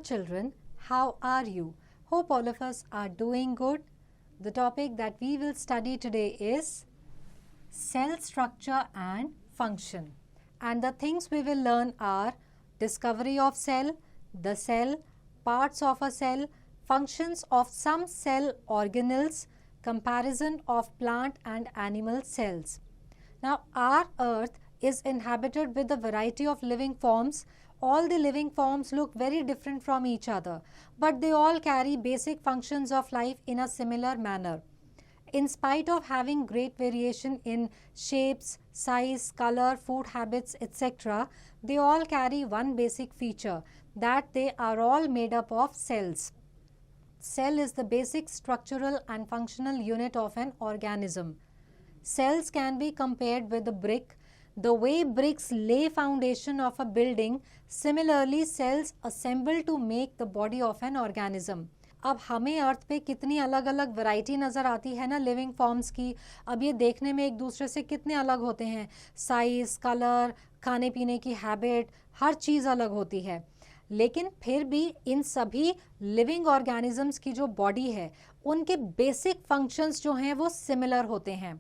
children, how are you? Hope all of us are doing good. The topic that we will study today is cell structure and function. And the things we will learn are discovery of cell, the cell, parts of a cell, functions of some cell organelles, comparison of plant and animal cells. Now, our earth is inhabited with a variety of living forms. All the living forms look very different from each other, but they all carry basic functions of life in a similar manner. In spite of having great variation in shapes, size, color, food habits, etc., they all carry one basic feature, that they are all made up of cells. Cell is the basic structural and functional unit of an organism. Cells can be compared with a brick. The way bricks lay foundation of a building, similarly cells assemble to make the body of an organism. अब हमें अर्थ पे कितनी अलग अलग variety नज़र आती है ना लिविंग फॉर्म्स की. अब ये देखने में एक दूसरे से कितने अलग होते हैं. साइज, कलर, खाने पीने की हैबिट, हर चीज़ अलग होती है. लेकिन फिर भी इन सभी लिविंग ऑर्गेनिजम्स की जो बॉडी है उनके बेसिक फंक्शंस जो हैं वो सिमिलर होते हैं.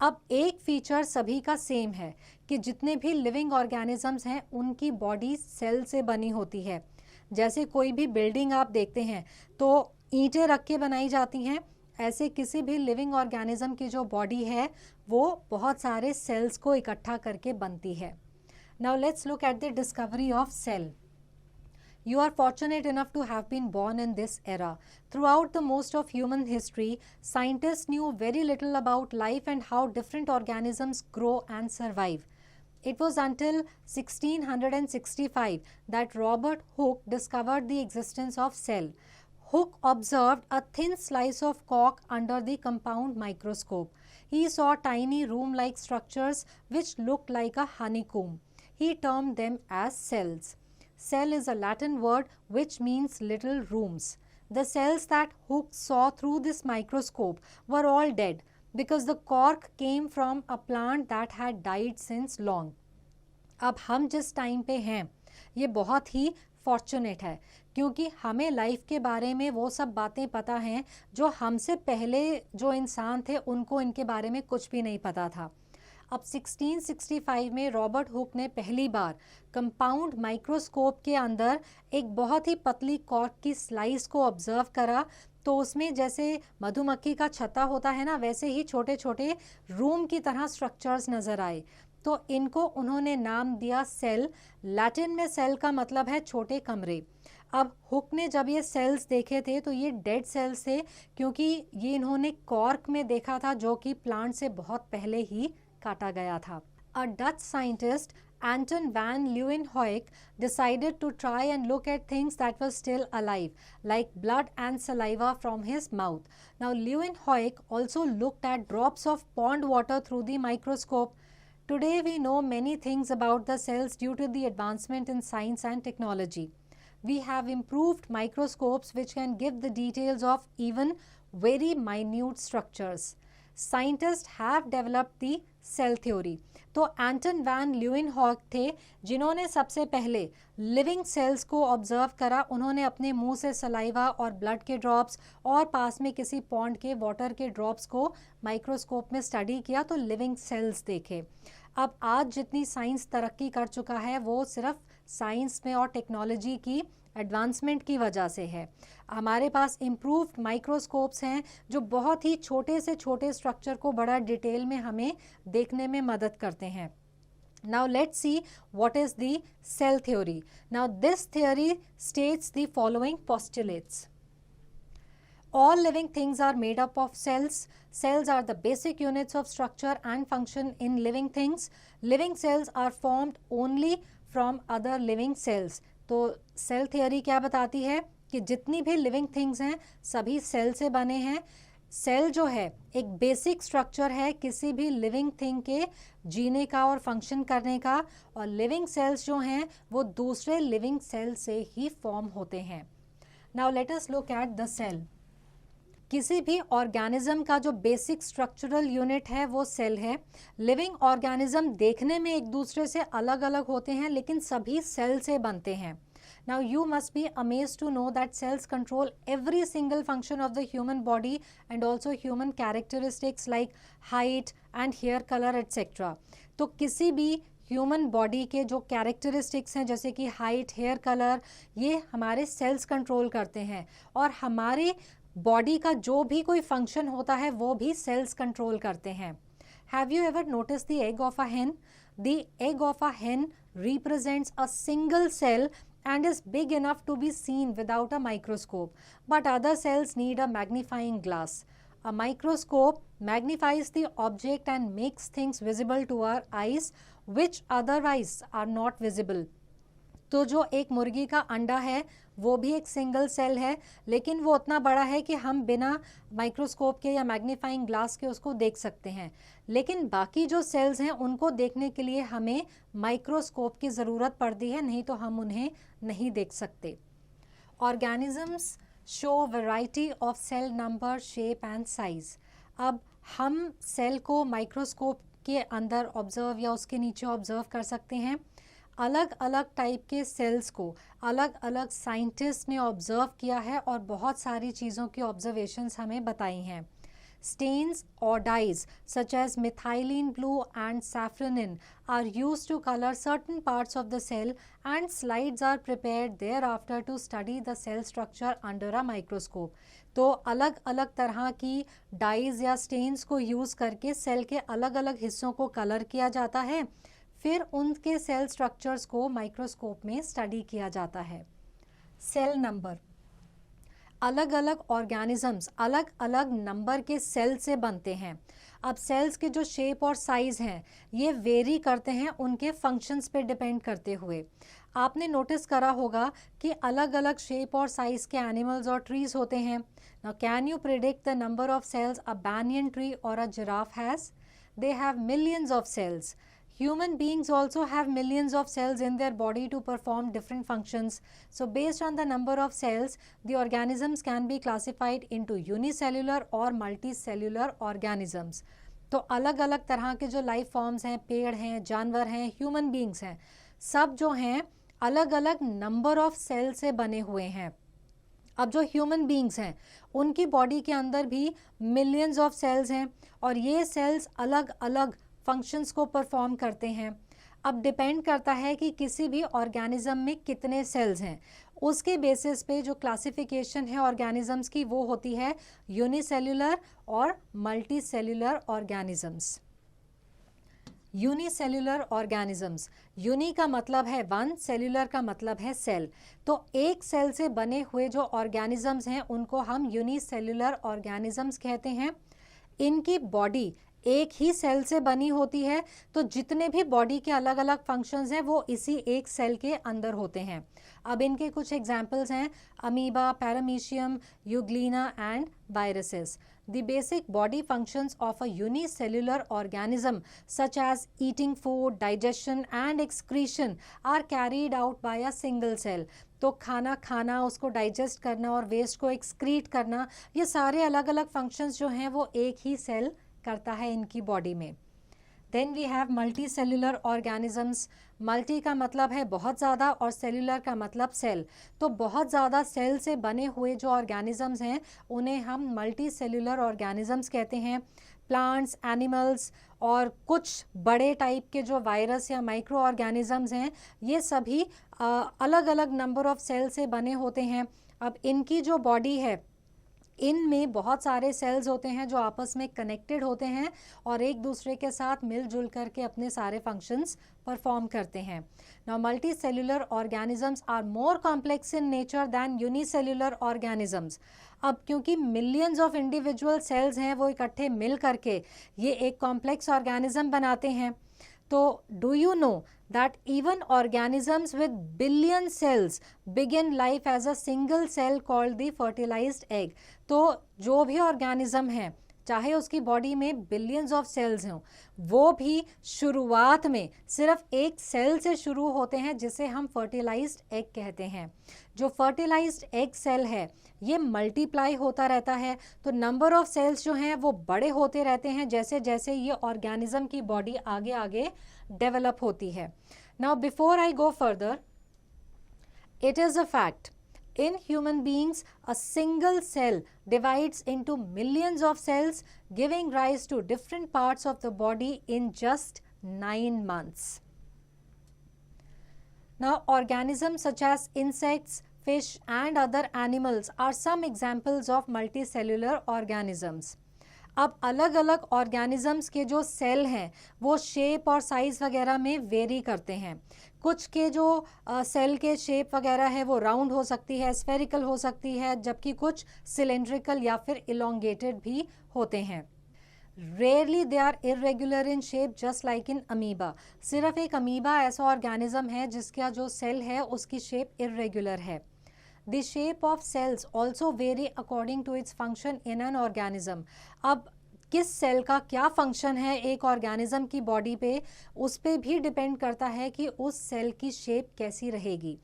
अब एक फीचर सभी का सेम है कि जितने भी लिविंग ऑर्गेनिजम्स हैं उनकी बॉडी सेल से बनी होती है. जैसे कोई भी बिल्डिंग आप देखते हैं तो ईंटें रख के बनाई जाती हैं, ऐसे किसी भी लिविंग ऑर्गेनिज्म की जो बॉडी है वो बहुत सारे सेल्स को इकट्ठा करके बनती है. Now let's look at the discovery of cell. You are fortunate enough to have been born in this era. Throughout the most of human history, scientists knew very little about life and how different organisms grow and survive. It was until 1665 that Robert Hooke discovered the existence of cell. Hooke observed a thin slice of cork under the compound microscope. He saw tiny room-like structures which looked like a honeycomb. He termed them as cells. Cell is a Latin word which means little rooms. The cells that Hooke saw through this microscope were all dead because the cork came from a plant that had died since long. अब हम जिस time पे हैं ये बहुत ही fortunate है क्योंकि हमें लाइफ के बारे में वो सब बातें पता हैं जो हमसे पहले जो इंसान थे उनको इनके बारे में कुछ भी नहीं पता था. अब 1665 में रॉबर्ट हुक ने पहली बार कंपाउंड माइक्रोस्कोप के अंदर एक बहुत ही पतली कॉर्क की स्लाइस को ऑब्जर्व करा तो उसमें जैसे मधुमक्खी का छत्ता होता है ना वैसे ही छोटे छोटे रूम की तरह स्ट्रक्चर्स नज़र आए. तो इनको उन्होंने नाम दिया सेल. लैटिन में सेल का मतलब है छोटे कमरे. अब हुक ने जब ये सेल्स देखे थे तो ये डेड सेल्स थे क्योंकि ये इन्होंने कॉर्क में देखा था जो कि प्लांट से बहुत पहले ही काटा गया था. A Dutch scientist, Anton van Leeuwenhoek, decided to try and look at things that were still alive, like blood and saliva from his mouth. Now, Leeuwenhoek also looked at drops of pond water through the microscope. Today, we know many things about the cells due to the advancement in science and technology. We have improved microscopes which can give the details of even very minute structures. Scientists have developed the cell theory. तो एंटन van Leeuwenhoek थे जिन्होंने सबसे पहले living cells को observe करा. उन्होंने अपने मुंह से सलाइवा और ब्लड के ड्रॉप्स और पास में किसी पॉन्ड के वाटर के ड्रॉप्स को माइक्रोस्कोप में स्टडी किया तो लिविंग सेल्स देखे. अब आज जितनी साइंस तरक्की कर चुका है वो सिर्फ साइंस में और टेक्नोलॉजी की एडवांसमेंट की वजह से है. हमारे पास इम्प्रूव्ड माइक्रोस्कोप्स हैं जो बहुत ही छोटे से छोटे स्ट्रक्चर को बड़ा डिटेल में हमें देखने में मदद करते हैं. Now let's see what is the cell theory. Now this theory states the following postulates. All living things are made up of cells. Cells are the basic units of structure and function in living things. Living cells are formed only from other living cells. तो cell theory क्या बताती है कि जितनी भी living things हैं सभी cell से बने हैं. सेल जो है एक बेसिक स्ट्रक्चर है किसी भी लिविंग थिंग के जीने का और फंक्शन करने का, और लिविंग सेल्स जो हैं वो दूसरे लिविंग सेल से ही फॉर्म होते हैं. Now let us look at the cell. किसी भी ऑर्गेनिज्म का जो बेसिक स्ट्रक्चरल यूनिट है वो सेल है. लिविंग ऑर्गेनिज्म देखने में एक दूसरे से अलग अलग होते हैं लेकिन सभी सेल से बनते हैं. Now you must be amazed to know that cells control every single function of the human body and also human characteristics like height and hair color etc. तो किसी भी ह्यूमन बॉडी के जो कैरेक्टरिस्टिक्स हैं जैसे कि हाइट, हेयर कलर, ये हमारे सेल्स कंट्रोल करते हैं और हमारे बॉडी का जो भी कोई फंक्शन होता है वो भी सेल्स कंट्रोल करते हैं. Have you ever notice the egg of a hen? The egg of a hen represents a single cell and is big enough to be seen without a microscope, but other cells need a magnifying glass. A microscope magnifies the object and makes things visible to our eyes which otherwise are not visible. तो जो एक मुर्गी का अंडा है वो भी एक सिंगल सेल है, लेकिन वो उतना बड़ा है कि हम बिना माइक्रोस्कोप के या मैग्नीफाइंग ग्लास के उसको देख सकते हैं, लेकिन बाकी जो सेल्स हैं उनको देखने के लिए हमें माइक्रोस्कोप की ज़रूरत पड़ती है, नहीं तो हम उन्हें नहीं देख सकते. Organisms show variety of cell number, shape and size. अब हम सेल को माइक्रोस्कोप के अंदर ऑब्जर्व या उसके नीचे ऑब्जर्व कर सकते हैं. अलग अलग टाइप के सेल्स को अलग अलग साइंटिस्ट ने ऑब्जर्व किया है और बहुत सारी चीज़ों की ऑब्जर्वेशंस हमें बताई हैं. स्टेन्स और dyes such as methylene blue and safranin are used to colour certain parts of the cell and slides are prepared thereafter to study the cell structure under a microscope. तो अलग अलग तरह की dies या stains को use करके cell के अलग अलग हिस्सों को कलर किया जाता है, फिर उनके सेल स्ट्रक्चर्स को माइक्रोस्कोप में स्टडी किया जाता है. Cell number. अलग अलग ऑर्गेनिजम्स अलग अलग नंबर के सेल से बनते हैं. अब सेल्स के जो शेप और साइज़ हैं ये वेरी करते हैं उनके फंक्शंस पे डिपेंड करते हुए. आपने नोटिस करा होगा कि अलग अलग शेप और साइज़ के एनिमल्स और ट्रीज होते हैं. Now can you predict the number of cells a banyan tree or a giraffe has? They have millions of cells. Human beings also have millions of cells in their body to perform different functions. So based on the number of cells, the organisms can be classified into unicellular or multicellular organisms. तो अलग अलग तरह के जो life forms हैं, पेड़ हैं, जानवर हैं, ह्यूमन बींग्स हैं, सब जो हैं अलग अलग नंबर ऑफ सेल से बने हुए हैं. अब जो ह्यूमन बींग्स हैं उनकी बॉडी के अंदर भी मिलियंस ऑफ सेल्स हैं और ये सेल्स अलग अलग फंक्शंस को परफॉर्म करते हैं. अब डिपेंड करता है कि किसी भी ऑर्गेनिज्म में कितने सेल्स हैं, उसके बेसिस पे जो क्लासिफिकेशन है ऑर्गेनिजम्स की वो होती है यूनिसेल्युलर और multicellular organisms. Unicellular organisms. Uni का मतलब है वन, सेल्युलर का मतलब है सेल. तो एक सेल से बने हुए जो ऑर्गेनिजम्स हैं उनको हम यूनिसेल्युलर ऑर्गेनिजम्स कहते हैं. इनकी बॉडी एक ही सेल से बनी होती है, तो जितने भी बॉडी के अलग अलग फंक्शंस हैं वो इसी एक सेल के अंदर होते हैं. अब इनके कुछ एग्जांपल्स हैं amoeba, paramecium, Euglena and viruses. The basic body functions of a unicellular organism such as eating food, digestion and excretion are carried out by a single cell. तो खाना खाना, उसको डाइजेस्ट करना और वेस्ट को एक्सक्रीट करना, ये सारे अलग अलग फंक्शंस जो हैं वो एक ही सेल करता है इनकी बॉडी में. Then we have multicellular organisms. Multi का मतलब है बहुत ज़्यादा और सेल्युलर का मतलब सेल. तो बहुत ज़्यादा सेल से बने हुए जो ऑर्गेनिजम्स हैं उन्हें हम मल्टी सेल्युलर ऑर्गेनिजम्स कहते हैं. प्लांट्स, एनिमल्स और कुछ बड़े टाइप के जो वायरस या माइक्रो ऑर्गेनिजम्स हैं ये सभी अलग अलग नंबर ऑफ सेल से बने होते हैं. अब इनकी जो बॉडी है इनमें बहुत सारे सेल्स होते हैं जो आपस में कनेक्टेड होते हैं और एक दूसरे के साथ मिलजुल करके अपने सारे फंक्शंस परफॉर्म करते हैं. Now multicellular organisms are more complex in nature than unicellular organisms. अब क्योंकि मिलियंस ऑफ इंडिविजुअल सेल्स हैं वो इकट्ठे मिल करके ये एक कॉम्प्लेक्स ऑर्गेनिज्म बनाते हैं. तो do you know that even organisms with billion cells begin life as a single cell called the fertilized egg. तो जो भी ऑर्गेनिज्म है चाहे उसकी बॉडी में बिलियंस ऑफ सेल्स हों वो भी शुरुआत में सिर्फ एक सेल से शुरू होते हैं जिसे हम फर्टिलाइज्ड एग कहते हैं. जो फर्टिलाइज्ड एग सेल है ये मल्टीप्लाई होता रहता है, तो नंबर ऑफ सेल्स जो हैं वो बड़े होते रहते हैं जैसे जैसे ये ऑर्गेनिज्म की बॉडी आगे आगे डेवलप होती है. Now before I go further, It is a fact. In human beings, a single cell divides into millions of cells, giving rise to different parts of the body in just 9 months. Now, organisms such as insects, fish and other animals are some examples of multicellular organisms. अब अलग अलग organisms के जो cell हैं वो shape और size वगैरह में वेरी करते हैं. कुछ के जो सेल के शेप वगैरह है वो राउंड हो सकती है, स्फेरिकल हो सकती है, जबकि कुछ सिलेंड्रिकल या फिर इलोंगेटेड भी होते हैं. Rarely they are irregular in shape just like in amoeba. सिर्फ एक अमीबा ऐसा ऑर्गेनिज्म है जिसका जो सेल है उसकी शेप इरेगुलर है. The shape of cells also vary according to its function in an organism. अब किस सेल का क्या फंक्शन है एक ऑर्गेनिज्म की बॉडी पे, उस पे भी डिपेंड करता है कि उस सेल की शेप कैसी रहेगी.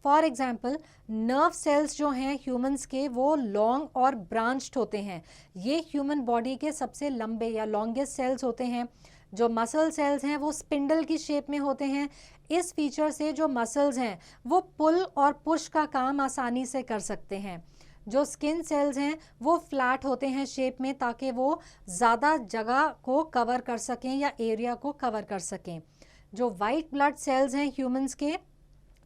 फॉर एग्जाम्पल, नर्व सेल्स जो हैं ह्यूमंस के वो लॉन्ग और ब्रांच्ड होते हैं. ये ह्यूमन बॉडी के सबसे लंबे या लॉन्गेस्ट सेल्स होते हैं. जो मसल सेल्स हैं वो स्पिंडल की शेप में होते हैं. इस फीचर से जो मसल्स हैं वो पुल और पुश का काम आसानी से कर सकते हैं. जो स्किन सेल्स हैं वो फ्लैट होते हैं शेप में ताकि वो ज़्यादा जगह को कवर कर सकें या एरिया को कवर कर सकें. जो वाइट ब्लड सेल्स हैं ह्यूमंस के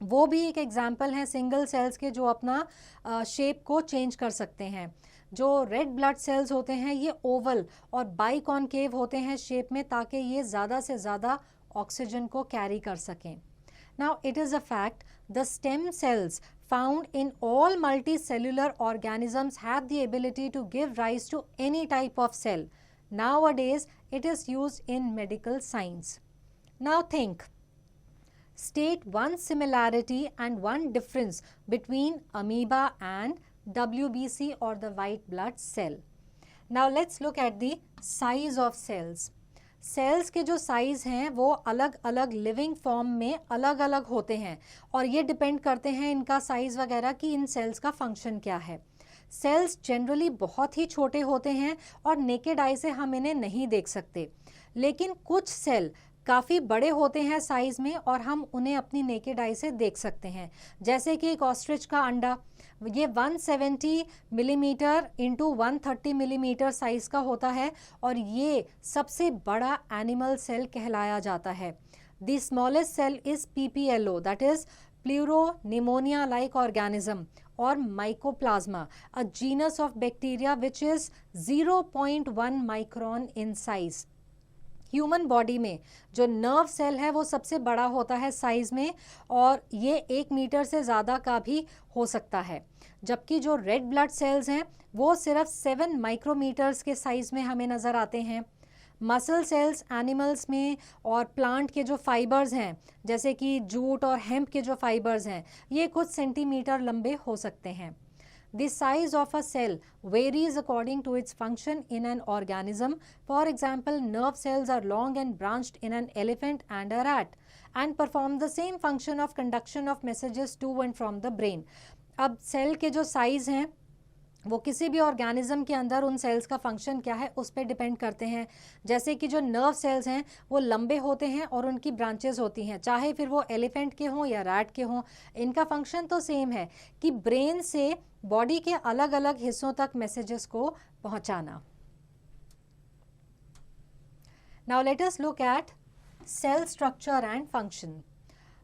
वो भी एक एग्जाम्पल हैं सिंगल सेल्स के जो अपना शेप को चेंज कर सकते हैं. जो रेड ब्लड सेल्स होते हैं ये ओवल और बाइकॉनकेव होते हैं शेप में ताकि ये ज़्यादा से ज़्यादा ऑक्सीजन को कैरी कर सकें. Now it is a fact the stem cells found in all multicellular organisms have the ability to give rise to any type of cell. Nowadays, it is used in medical science. Now think. State one similarity and one difference between amoeba and WBC or the white blood cell. Now let's look at the size of cells. Cells के जो size हैं वो अलग अलग living form में अलग अलग होते हैं और ये डिपेंड करते हैं इनका साइज़ वगैरह कि इन सेल्स का फंक्शन क्या है. सेल्स जनरली बहुत ही छोटे होते हैं और नेकेड आई से हम इन्हें नहीं देख सकते, लेकिन कुछ सेल काफ़ी बड़े होते हैं साइज़ में और हम उन्हें अपनी नेकेड आई से देख सकते हैं. जैसे कि एक ऑस्ट्रिच का अंडा, ये 170 मिलीमीटर इंटू 130 मिलीमीटर साइज़ का होता है और ये सबसे बड़ा एनिमल सेल कहलाया जाता है. The smallest cell is PPLO, that is pleuropneumonia like organism, और mycoplasma, a genus of bacteria which is 0.1 micron in size. Human body में जो नर्व सेल है वो सबसे बड़ा होता है साइज़ में और ये 1 मीटर से ज़्यादा का भी हो सकता है, जबकि जो रेड ब्लड सेल्स हैं वो सिर्फ 7 माइक्रोमीटर्स के साइज़ में हमें नज़र आते हैं. मसल सेल्स एनिमल्स में और प्लांट के जो फाइबर्स हैं जैसे कि जूट और हेम्प के जो फाइबर्स हैं ये कुछ सेंटीमीटर लंबे हो सकते हैं. The size of a cell varies according to its function in an organism. For example, nerve cells are long and branched in an elephant and a rat and perform the same function of conduction of messages to and from the brain. अब cell के जो size हैं वो किसी भी organism के अंदर उन सेल्स का फंक्शन क्या है उस पर डिपेंड करते हैं. जैसे कि जो नर्व सेल्स हैं वो लंबे होते हैं और उनकी ब्रांचेस होती हैं, चाहे फिर वो एलिफेंट के हों या रैट के हों. इनका फंक्शन तो सेम है कि ब्रेन से बॉडी के अलग अलग हिस्सों तक मैसेजेस को पहुंचाना. Now let us look at cell structure and function.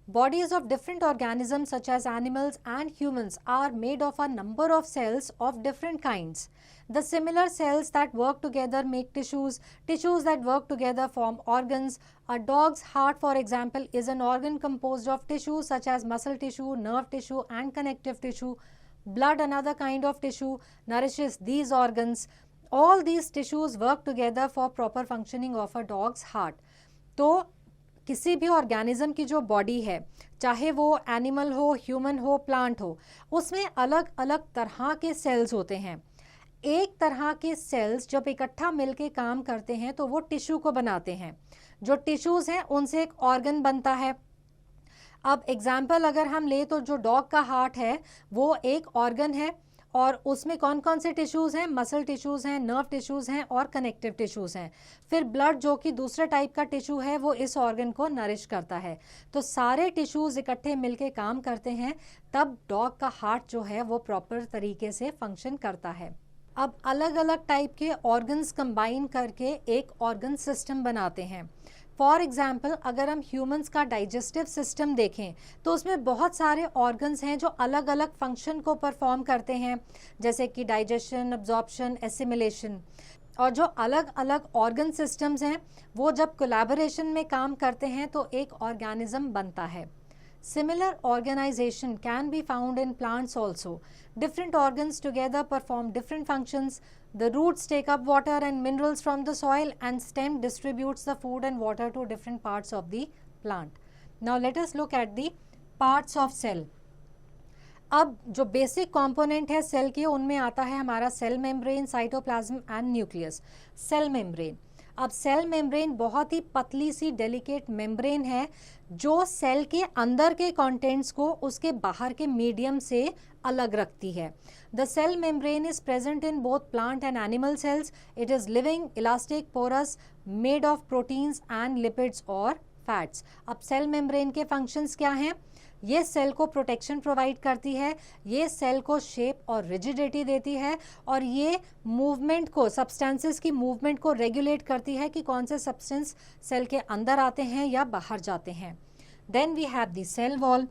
Bodies of different organisms such as animals and humans are made of a number of cells of different kinds. The similar cells that work together make tissues. Tissues that work together form organs. A dog's heart, for example, is an organ composed of tissues such as muscle tissue, nerve tissue and connective tissue. Blood, another kind of tissue, nourishes these organs. All these tissues work together for proper functioning of a dog's heart. तो किसी भी organism की जो body है, चाहे वो animal हो, human हो, प्लांट हो, उसमें अलग अलग तरह के सेल्स होते हैं. एक तरह के सेल्स जब इकट्ठा मिलके काम करते हैं तो वो टिश्यू को बनाते हैं. जो टिश्यूज़ हैं उनसे एक ऑर्गन बनता है. अब एग्जाम्पल अगर हम ले तो जो डॉग का हार्ट है वो एक ऑर्गन है और उसमें कौन कौन से टिश्यूज़ हैं, मसल टिश्यूज़ हैं, नर्व टिश्यूज़ हैं और कनेक्टिव टिश्यूज़ हैं। फिर ब्लड जो कि दूसरे टाइप का टिश्यू है वो इस ऑर्गन को नरिश करता है। तो सारे टिश्यूज़ इकट्ठे मिलके काम करते हैं, तब डॉग का हार्ट जो है वो प्रॉपर तरीके से फंक्शन करता है। अब अलग अलग टाइप के ऑर्गन्स कंबाइन करके एक ऑर्गन सिस्टम बनाते हैं। फॉर एग्जाम्पल अगर हम ह्यूमंस का डाइजेस्टिव सिस्टम देखें तो उसमें बहुत सारे ऑर्गन्स हैं जो अलग अलग फंक्शन को परफॉर्म करते हैं, जैसे कि डाइजेशन, अब्जॉर्प्शन, एसिमिलेशन। और जो अलग अलग ऑर्गन सिस्टम्स हैं वो जब कोलैबोरेशन में काम करते हैं तो एक ऑर्गेनिज्म बनता है। Similar organization can be found in plants also. Different organs together perform different functions. The roots take up water and minerals from the soil, and stem distributes the food and water to different parts of the plant. Now let us look at the parts of cell. अब जो basic component है cell के उनमें आता है हमारा cell membrane, cytoplasm and nucleus. Cell membrane, अब cell membrane बहुत ही पतली सी डेलिकेट मेम्ब्रेन है जो सेल के अंदर के कंटेंट्स को उसके बाहर के मीडियम से अलग रखती है। The cell membrane is present in both plant and animal cells. It is living, elastic, porous, made of proteins and lipids और फैट्स। अब सेल मेम्ब्रेन के फंक्शंस क्या हैं? ये सेल को प्रोटेक्शन प्रोवाइड करती है, ये सेल को शेप और रिजिडिटी देती है, और ये मूवमेंट को, सब्सटेंसेस की मूवमेंट को रेगुलेट करती है कि कौन से सब्सटेंस सेल के अंदर आते हैं या बाहर जाते हैं। Then we have the cell wall.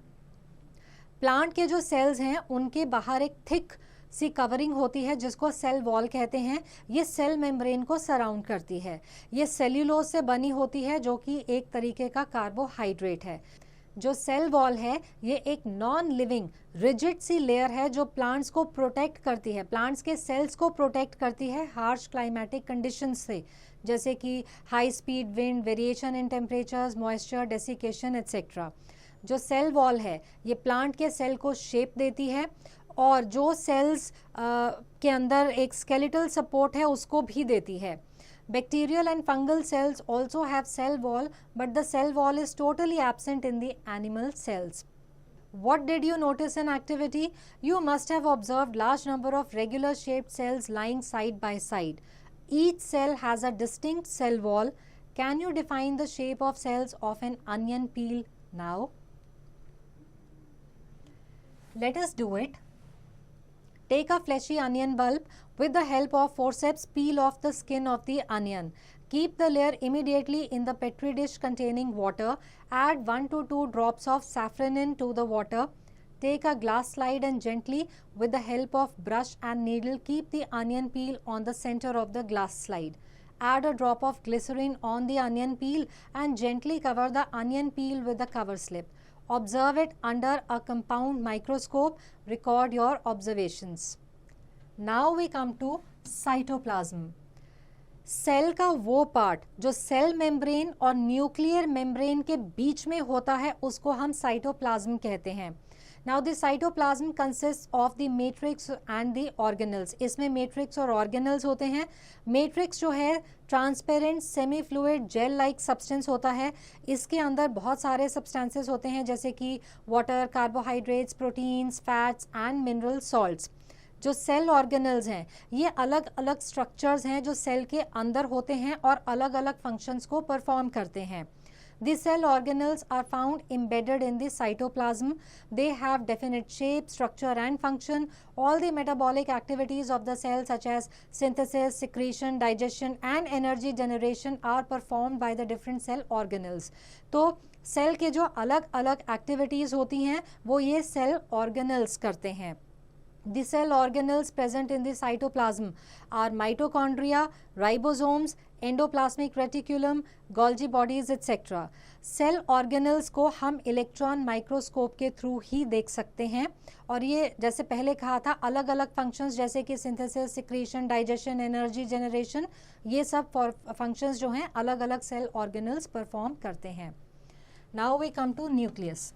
Plant के जो सेल्स हैं उनके बाहर एक थिक सी कवरिंग होती है जिसको सेल वॉल कहते हैं। ये सेल मेम्ब्रेन को सराउंड करती है। ये सेल्यूलोज से बनी होती है जो कि एक तरीके का कार्बोहाइड्रेट है। जो सेल वॉल है ये एक नॉन लिविंग रिजिड सी लेयर है जो प्लांट्स को प्रोटेक्ट करती है, प्लांट्स के सेल्स को प्रोटेक्ट करती है हार्श क्लाइमेटिक कंडीशंस से, जैसे कि high speed wind, variation in temperatures, moisture, desiccation etcetera. जो सेल वॉल है ये प्लांट के सेल को शेप देती है और जो सेल्स के अंदर एक स्केलेटल सपोर्ट है उसको भी देती है। Bacterial and fungal cells also have cell wall, but the cell wall is totally absent in the animal cells. What did you notice in activity? You must have observed large number of regular shaped cells lying side by side. Each cell has a distinct cell wall. Can you define the shape of cells of an onion peel now? Let us do it. Take a fleshy onion bulb. With the help of forceps, peel off the skin of the onion. Keep the layer immediately in the petri dish containing water. Add 1 to 2 drops of safranin to the water. Take a glass slide and gently, with the help of brush and needle, keep the onion peel on the center of the glass slide. Add a drop of glycerin on the onion peel and gently cover the onion peel with the cover slip. Observe it under a compound microscope. Record your observations. Now we come to cytoplasm. Cell का वो part जो cell membrane और nuclear membrane के बीच में होता है उसको हम साइटोप्लाज्म कहते हैं। Now the cytoplasm consist of the matrix and the organelles. इसमें मैट्रिक्स और ऑर्गेनल्स होते हैं। मैट्रिक्स जो है transparent semi fluid gel like substance होता है। इसके अंदर बहुत सारे सब्सटेंसेस होते हैं जैसे कि water, carbohydrates, proteins, fats and mineral salts. जो सेल ऑर्गेनल्स हैं ये अलग अलग स्ट्रक्चर्स हैं जो सेल के अंदर होते हैं और अलग अलग फंक्शंस को परफॉर्म करते हैं। The cell organelles are found embedded in the cytoplasm. They have definite shape, structure and function. All the metabolic activities of the cell such as synthesis, secretion, digestion and energy generation are performed by the different cell organelles. तो cell के जो अलग अलग activities होती हैं वो ये cell organelles करते हैं। The cell organelles present in the cytoplasm are mitochondria, ribosomes, endoplasmic reticulum, Golgi bodies, etc. Cell organelles को हम इलेक्ट्रॉन माइक्रोस्कोप के थ्रू ही देख सकते हैं और ये जैसे पहले कहा था अलग अलग फंक्शंस जैसे कि synthesis, secretion, digestion, energy generation, ये सब फंक्शंस जो हैं अलग अलग सेल ऑर्गेनल्स परफॉर्म करते हैं। Now we come to nucleus.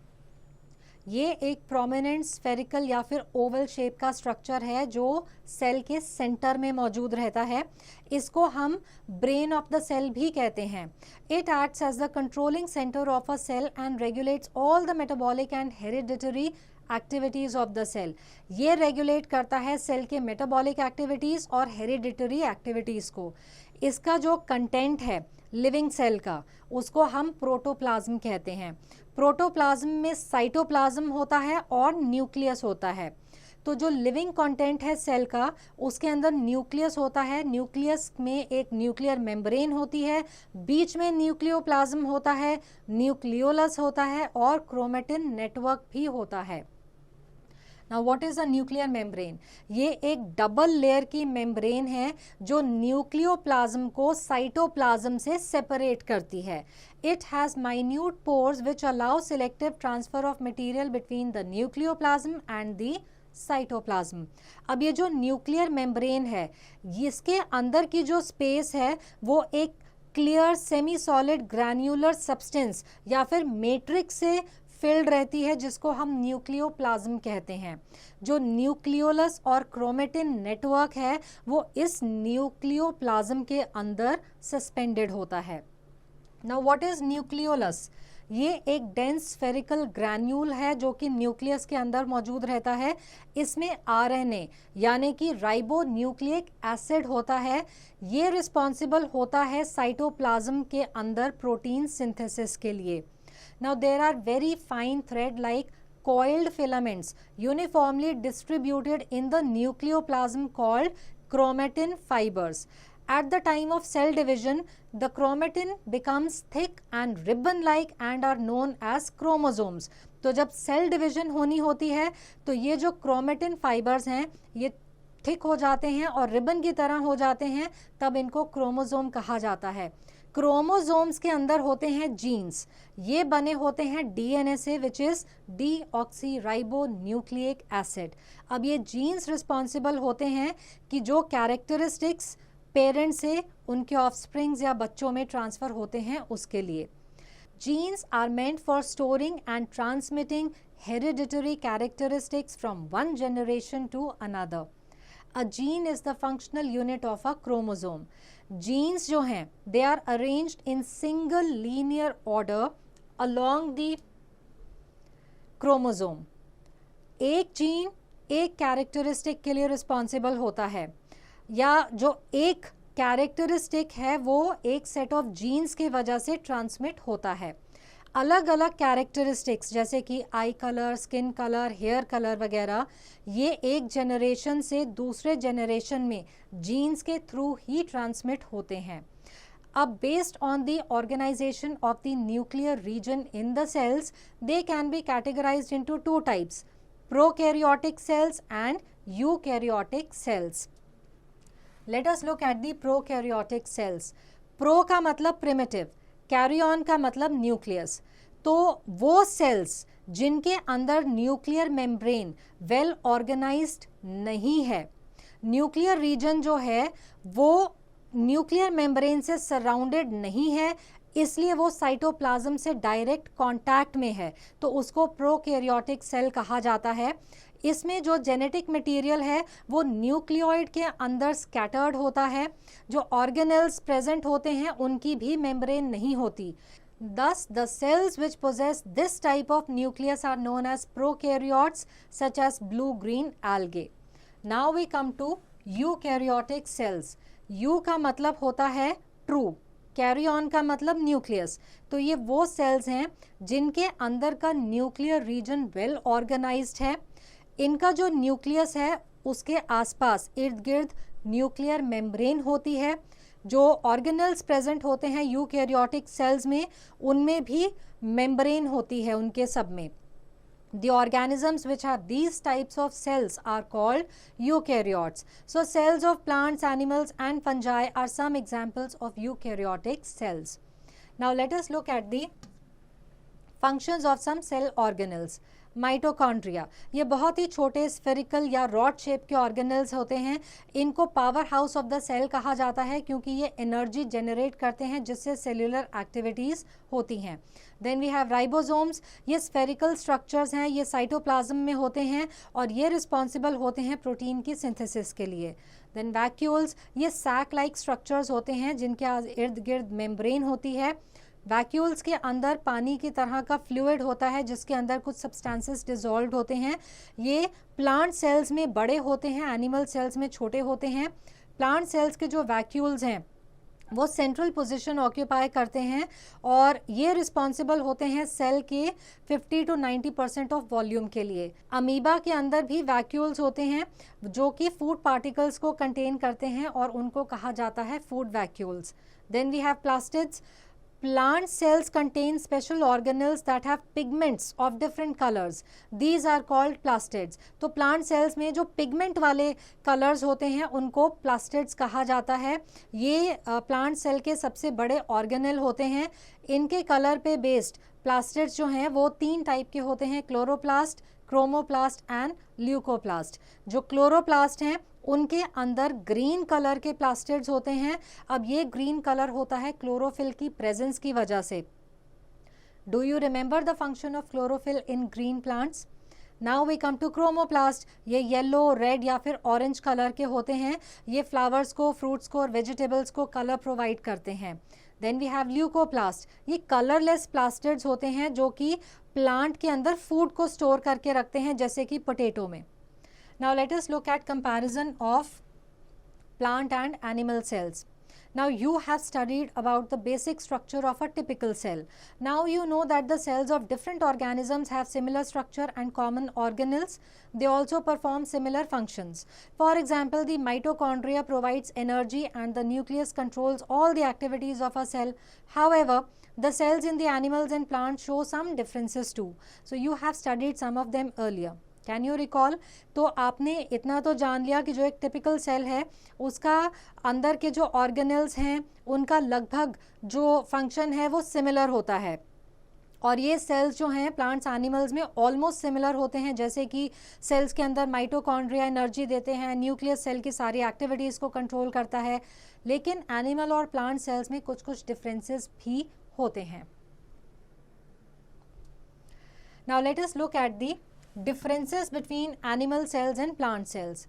ये एक प्रोमिनेंट स्फेरिकल या फिर ओवल शेप का स्ट्रक्चर है जो सेल के सेंटर में मौजूद रहता है। इसको हम ब्रेन ऑफ द सेल भी कहते हैं। It acts as the controlling centre of a cell and regulates all the metabolic and hereditary activities of the cell. ये रेगुलेट करता है सेल के मेटाबॉलिक एक्टिविटीज और हेरिडिटरी एक्टिविटीज को। इसका जो कंटेंट है लिविंग सेल का, उसको हम प्रोटोप्लाज्म कहते हैं। प्रोटोप्लाज्म में साइटोप्लाज्म होता है और न्यूक्लियस होता है। तो जो लिविंग कंटेंट है सेल का, उसके अंदर न्यूक्लियस होता है। न्यूक्लियस में एक न्यूक्लियर मेम्ब्रेन होती है, बीच में न्यूक्लियोप्लाज्म होता है, न्यूक्लियोलस होता है और क्रोमेटिन नेटवर्क भी होता है। Now what is a nuclear membrane? ये एक डबल लेयर की मेम्ब्रेन है जो न्यूक्लियोप्लाज्म को साइटोप्लाज्म से सेपरेट करती है। It has minute pores which allow selective transfer of material between the nucleoplasm and the cytoplasm. अब ये जो न्यूक्लियर मेम्ब्रेन है, इसके अंदर की जो स्पेस है वो एक clear semi solid granular substance या फिर मैट्रिक्स से फिल्ड रहती है, जिसको हम न्यूक्लियोप्लाज्म कहते हैं। जो न्यूक्लियोलस और क्रोमेटिन नेटवर्क है वो इस न्यूक्लियोप्लाज्म के अंदर सस्पेंडेड होता है। Now what is nucleolus? ये एक डेंस स्फेरिकल ग्रैन्यूल है जो कि न्यूक्लियस के अंदर मौजूद रहता है। इसमें आरएनए यानी कि राइबो न्यूक्लिक एसिड होता है। ये रिस्पॉन्सिबल होता है साइटोप्लाज्म के अंदर प्रोटीन सिंथेसिस के लिए। Now there are very fine thread like coiled filaments uniformly distributed in the nucleoplasm called chromatin fibers. At the time of cell division, the chromatin becomes thick and ribbon-like and are known as chromosomes. तो जब cell division होनी होती है तो ये जो chromatin fibres हैं ये थिक हो जाते हैं और रिबन की तरह हो जाते हैं, तब इनको क्रोमोसोम कहा जाता है। क्रोमोसोम्स के अंदर होते हैं जीन्स। ये बने होते हैं डीएनए से, which is deoxyribo nucleic acid. अब ये जीन्स रिस्पॉन्सिबल होते हैं कि जो कैरेक्टरिस्टिक्स पेरेंट से उनके ऑफस्प्रिंग्स या बच्चों में ट्रांसफर होते हैं उसके लिए। Genes are meant for storing and transmitting hereditary characteristics from one generation to another. A gene is the functional unit of a chromosome. Genes जो हैं they are arranged in single linear order along the chromosome. एक gene एक characteristic के लिए responsible होता है, या जो एक कैरेक्टरिस्टिक है वो एक सेट ऑफ जीन्स के वजह से ट्रांसमिट होता है। अलग अलग कैरेक्टरिस्टिक्स जैसे कि eye colour, skin colour, hair colour वगैरह, ये एक जनरेशन से दूसरे जनरेशन में जीन्स के थ्रू ही ट्रांसमिट होते हैं। अब based on the organisation of the nuclear region in the cells, they can be categorised into two types, prokaryotic cells and eukaryotic cells. Let us look at the prokaryotic cells. Pro का मतलब primitive, carrion का मतलब nucleus. तो वो sales जिनके अंदर nuclear membrane well organised नहीं है, न्यूक्लियर रीजन जो है वो न्यूक्लियर मेम्ब्रेन से सराउंडेड नहीं है, इसलिए वो साइटोप्लाज्म से डायरेक्ट कांटेक्ट में है, तो उसको प्रोकैरियोटिक सेल कहा जाता है। इसमें जो जेनेटिक मटेरियल है वो न्यूक्लियोइड के अंदर स्कैटर्ड होता है। जो ऑर्गेनेल्स प्रेजेंट होते हैं उनकी भी मेम्ब्रेन नहीं होती। Thus, the cells which possess this type of nucleus are known as prokaryotes, such as blue-green algae. Now we come to eukaryotic cells. U का मतलब होता है true, कैरियन का मतलब न्यूक्लियस। तो ये वो सेल्स हैं जिनके अंदर का न्यूक्लियर रीजन वेल ऑर्गेनाइज्ड है। इनका जो न्यूक्लियस है उसके आसपास इर्द गिर्द न्यूक्लियर मेम्ब्रेन होती है। जो ऑर्गेनल्स प्रेजेंट होते हैं यूकैरियोटिक सेल्स में, उनमें भी मेम्ब्रेन होती है उनके सब में। The organisms which have these types of cells are called eukaryotes. So cells of plants, animals and fungi are some examples of eukaryotic cells. Now let us look at the functions of some cell organelles. Mitochondria, ये बहुत ही छोटे spherical या rod shape के organelles होते हैं। इनको powerhouse of the cell कहा जाता है क्योंकि ये एनर्जी जनरेट करते हैं जिससे सेल्यूलर एक्टिविटीज़ होती हैं। देन वी हैव राइबोसोम्स, ये स्फेरिकल स्ट्रक्चर्स हैं, ये साइटोप्लाज्म में होते हैं और ये रिस्पॉन्सिबल होते हैं प्रोटीन की सिंथेसिस के लिए। देन वैक्यूल्स, ये सैक लाइक स्ट्रक्चर्स होते हैं जिनके इर्द गिर्द मेम्ब्रेन होती है। वैक्यूल्स के अंदर पानी की तरह का फ्लूइड होता है जिसके अंदर कुछ सब्सटेंसेस डिसॉल्व होते हैं। ये प्लांट सेल्स में बड़े होते हैं, एनिमल सेल्स में छोटे होते हैं। प्लांट सेल्स के जो वैक्यूल्स हैं वो सेंट्रल पोजीशन ऑक्यूपाई करते हैं और ये रिस्पॉन्सिबल होते हैं सेल के 50 to 90% ऑफ वॉल्यूम के लिए। अमीबा के अंदर भी वैक्यूल्स होते हैं जो कि फूड पार्टिकल्स को कंटेन करते हैं और उनको कहा जाता है food vacuoles. Then we have plastids. Plant cells contain special organelles that have pigments of different colors. These are called plastids. तो plant cells में जो pigment वाले colors होते हैं उनको plastids कहा जाता है। ये plant cell के सबसे बड़े organelle होते हैं। इनके color पे based plastids जो हैं वो 3 टाइप के होते हैं, क्लोरोप्लास्ट, क्रोमोप्लास्ट एंड ल्यूकोप्लास्ट। जो क्लोरोप्लास्ट हैं उनके अंदर ग्रीन कलर के प्लास्टिड्स होते हैं। अब ये ग्रीन कलर होता है क्लोरोफिल की प्रेजेंस की वजह से। Do you remember the function of chlorophyll in green plants? Now we come to chromoplast. ये येलो, रेड या फिर ऑरेंज कलर के होते हैं। ये फ्लावर्स को, फ्रूट्स को और वेजिटेबल्स को कलर प्रोवाइड करते हैं। Then we have leucoplast. ये कलरलेस प्लास्टिड्स होते हैं जो कि प्लांट के अंदर फूड को स्टोर करके रखते हैं, जैसे कि पोटैटो में। Now let us look at comparison of plant and animal cells. Now you have studied about the basic structure of a typical cell. Now you know that the cells of different organisms have similar structure and common organelles. They also perform similar functions. For example, the mitochondria provides energy and the nucleus controls all the activities of a cell. However, the cells in the animals and plants show some differences too. So you have studied some of them earlier. Can you recall? तो आपने इतना तो जान लिया कि जो एक typical cell है उसका अंदर के जो ऑर्गेनल्स हैं उनका लगभग जो फंक्शन है वो सिमिलर होता है। और ये सेल्स जो हैं प्लांट्स, एनिमल्स में ऑलमोस्ट सिमिलर होते हैं, जैसे कि सेल्स के अंदर माइटोकॉन्ड्रिया एनर्जी देते हैं, न्यूक्लियस सेल की सारी एक्टिविटीज़ को कंट्रोल करता है। लेकिन एनिमल और प्लांट सेल्स में कुछ कुछ डिफरेंसेस भी होते हैं। Now let us look at the differences between animal cells and plant cells.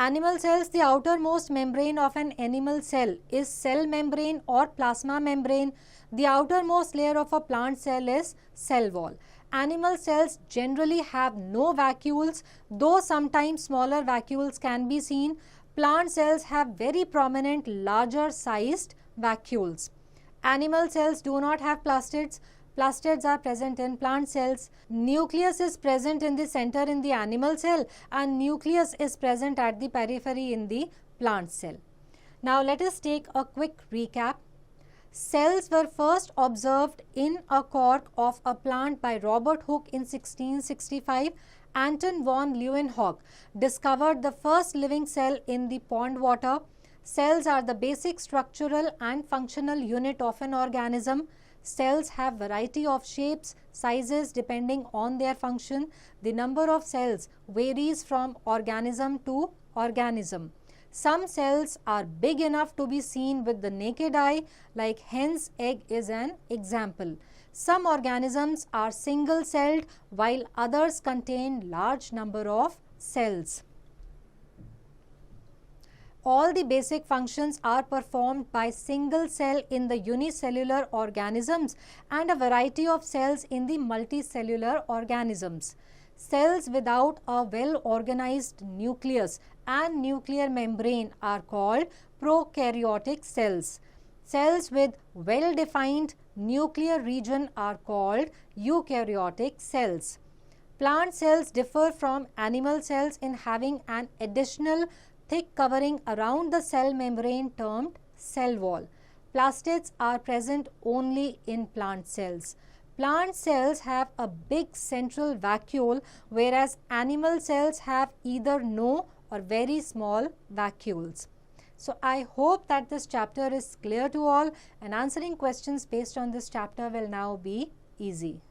Animal cells, the outermost membrane of an animal cell is cell membrane or plasma membrane. The outermost layer of a plant cell is cell wall. Animal cells generally have no vacuoles, though sometimes smaller vacuoles can be seen. Plant cells have very prominent larger sized vacuoles. Animal cells do not have plastids. Plastids are present in plant cells. Nucleus is present in the center in the animal cell and nucleus is present at the periphery in the plant cell. Now let us take a quick recap. Cells were first observed in a cork of a plant by Robert Hooke in 1665. Anton von Leeuwenhoek discovered the first living cell in the pond water. Cells are the basic structural and functional unit of an organism. Cells have variety of shapes, sizes depending on their function. The number of cells varies from organism to organism. Some cells are big enough to be seen with the naked eye, like hen's egg is an example. Some organisms are single-celled while others contain large number of cells. All the basic functions are performed by single cell in the unicellular organisms and a variety of cells in the multicellular organisms. Cells without a well-organized nucleus and nuclear membrane are called prokaryotic cells. Cells with well-defined nuclear region are called eukaryotic cells. Plant cells differ from animal cells in having an additional thick covering around the cell membrane termed cell wall. Plastids are present only in plant cells. Plant cells have a big central vacuole, whereas animal cells have either no or very small vacuoles. So I hope that this chapter is clear to all, and answering questions based on this chapter will now be easy.